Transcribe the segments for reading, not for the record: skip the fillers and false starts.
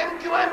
MQM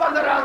15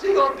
COP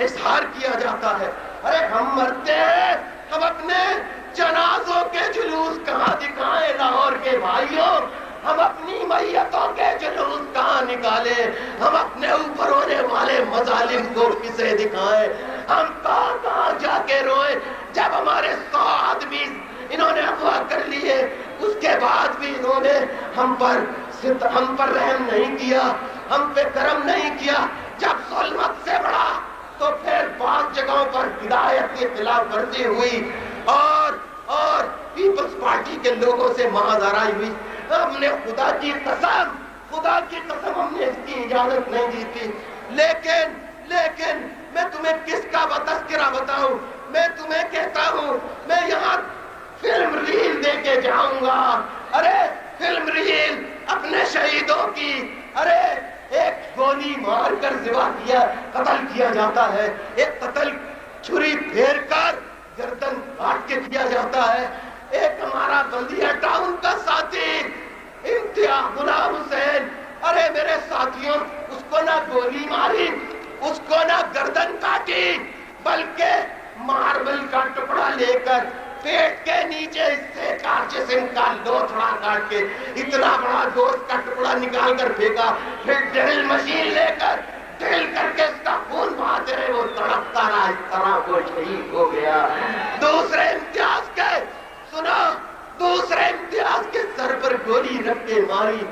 اظہار کیا جاتا ہے. ارے ہم مرتے ہیں, ہم اپنے جنازوں کے جلوس کہاں دکھائیں لاہور کے بھائیوں؟ ہم اپنی میتوں کے جلوس کہاں نکالیں؟ ہم اپنے اوپر ہونے والے مظالم کو کسے دکھائیں؟ ہم کہاں کہاں جا کے روئیں جب ہمارے 100 آدمی انہوں نے اغوا کر لیے, اس کے بعد بھی انہوں نے ہم پر رحم نہیں کیا, ہم پہ کرم نہیں کیا. جب ظلمت سے بڑا تو پھر 5 جگہوں پر ہدایت کی خلاف ورزی ہوئی اور پیپلز پارٹی کے لوگوں سے مہازارائی ہوئی. ہم نے خدا کی قسم ہم نے اس کی اجازت نہیں دی تھی. لیکن میں تمہیں کس کا تذکرہ بتاؤں؟ میں تمہیں کہتا ہوں میں یہاں فلم ریل دے کے جاؤں گا. ارے فلم ریل اپنے شہیدوں کی, ارے ایک گولی مار کر قتل کیا جاتا ہے, ایک قتل چھری پھیر کر گردن کاٹ کے کیا جاتا ہے. ایک ہمارا بلدیہ ٹاؤن کا ساتھی امتیاز غلام حسین, ارے میرے ساتھیوں, اس کو نہ گولی ماری, اس کو نہ گردن کاٹی, بلکہ ماربل کا ٹکڑا لے کر پیٹ کے نیچے حصے کا جسم کا لوتھڑا کاٹ کے اتنا بڑا گوشت کا ٹکڑا نکال کر پھینکا. پھر ڈرل مشین لے کر ڈرل کر کے اس کا خون بہاتے رہے, وہ تڑپتا رہا, اس طرح وہ شہید ہو گیا. دوسرے امتیاز کے سر پر گولی رکھ کے ماری.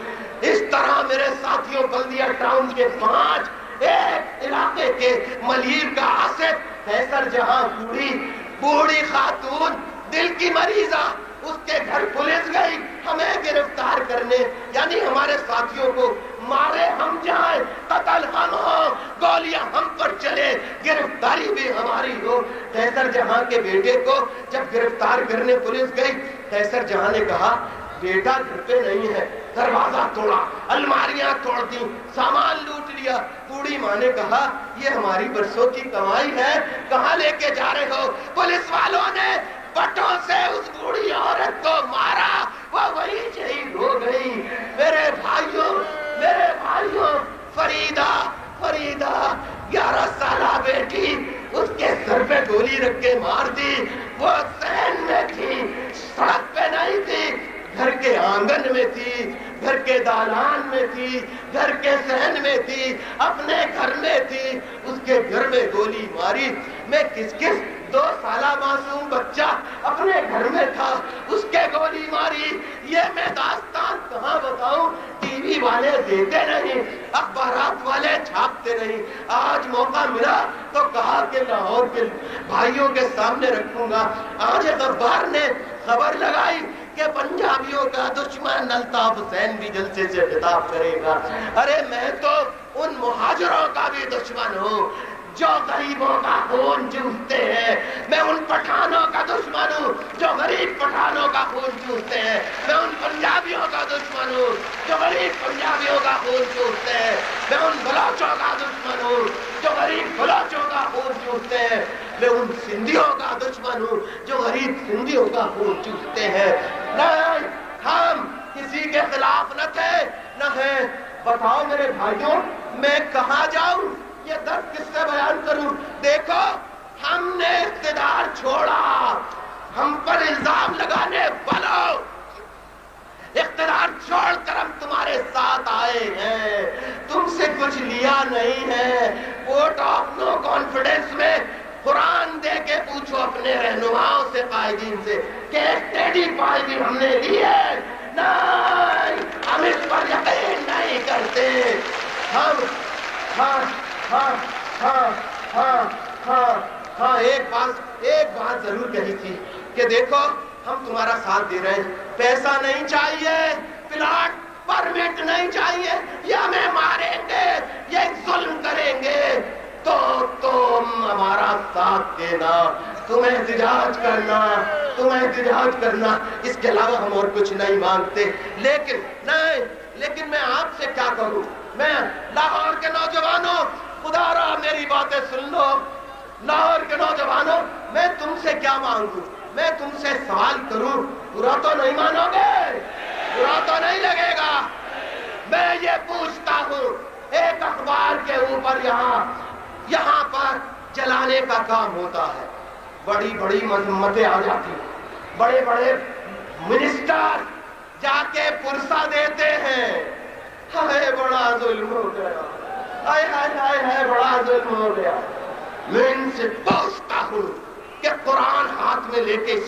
اس طرح میرے ساتھیوں بلدیہ ٹاؤن کے 5, ایک علاقے کے ملیر کا آصف فیصل جہاں بوڑھی خاتون دل کی مریضہ, اس کے گھر پولیس گئی ہمیں گرفتار کرنے, یعنی ہمارے ساتھیوں کو مارے ہم جائیں, قتل ہم ہو, گولیاں ہم پر چلے, گرفتاری بھی ہماری ہو. قیصر جہاں کے بیٹے کو جب گرفتار کرنے پولیس گئی, قیصر جہاں نے کہا بیٹا گھر پہ نہیں ہے, دروازہ توڑا, الماریاں توڑ دی, سامان لوٹ لیا. بوڑھی ماں نے کہا یہ ہماری برسوں کی کمائی ہے, کہاں لے کے جا رہے ہو؟ پولیس والوں نے بٹوں سے اس بوڑھی عورت کو مارا, وہ وہی شہید ہو گئی. میرے بھائیوں, فریدہ 11 سالہ بیٹی, اس کے سر پہ گولی رکھ کے مار دی. وہ صحن میں تھی, سڑک پہ نہیں تھی, گھر کے آنگن میں تھی, گھر کے دالان میں تھی, گھر کے صحن میں تھی, اپنے گھر میں تھی, اس کے گھر میں گولی ماری. میں کس 2 سالہ معصوم بچہ اپنے گھر میں تھا, اس کے گولی ماری. یہ میں داستان کہاں بتاؤں؟ ٹی وی والے دیتے نہیں, اخبارات والے چھاپتے نہیں. آج موقع ملا تو کہا کہ لاہور کے بھائیوں کے سامنے رکھوں گا. آج ایک اخبار نے خبر لگائی کہ پنجابیوں کا دشمن الطاف حسین بھی جلسے سے خطاب کرے گا. ارے میں تو ان مہاجروں کا بھی دشمن ہوں جو غریبوں کا خون چوستے ہیں. میں ان پٹھانوں کا دشمن ہوں جو غریب پٹھانوں کا خون چوستے ہیں. میں ان پنجابیوں کا دشمن ہوں جو غریب پنجابیوں کا خون چوستے ہیں. میں ان بلوچوں کا دشمن ہوں جو غریب بلوچوں کا خون چوستے ہیں. میں ان سندھیوں کا دشمن ہوں جو غریب سندھیوں کا خون چوستے ہیں. نہیں, ہم کسی کے خلاف نہ تھے نہ ہیں. بتاؤ میرے بھائیوں, میں کہاں جاؤں, یہ درد کس سے بیان کروں؟ دیکھو, ہم نے اقتدار چھوڑا, ہم پر الزام لگانے والوں, اقتدار چھوڑ کر ہم تمہارے ساتھ آئے ہیں, تم سے کچھ لیا نہیں ہے. ووٹ آف نو کانفیڈنس میں قرآن دے کے پوچھو اپنے رہنماؤں سے, قائدین سے, کہ ٹیڈی پائی بھی ہم نے لی ہے. نہیں, ہم اس پر یقین نہیں کرتے. ہم ایک بات ضرور کہی تھی کہ دیکھو ہم تمہارا ساتھ دے رہے ہیں, پیسہ نہیں چاہیے, پلاٹ پرمٹ نہیں چاہیے, یہ ہمیں ماریں گے, یہ ظلم کریں گے تو تم ہمارا ساتھ دینا, تمہیں احتجاج کرنا, اس کے علاوہ ہم اور کچھ نہیں مانگتے. لیکن میں آپ سے کیا کہوں, میں لاہور کے نوجوانوں, خدا را میری باتیں سن لو. لاہور کے نوجوانوں, میں تم سے کیا مانگوں؟ میں تم سے سوال کروں, برا تو نہیں مانو گے, برا تو نہیں لگے گا. میں یہ پوچھتا ہوں, ایک اخبار کے اوپر یہاں پر جلانے کا کام ہوتا ہے. بڑی بڑی مذمتیں آ جاتی ہیں, بڑے بڑے منسٹر جا کے پرسہ دیتے ہیں, ہائے بڑا ظلم ہو گیا, ہائے ہائے ہائے ہائے بڑا ظلم ہو گیا. میں ان سے پوچھتا ہوں کہ قرآن ہاتھ میں لے کے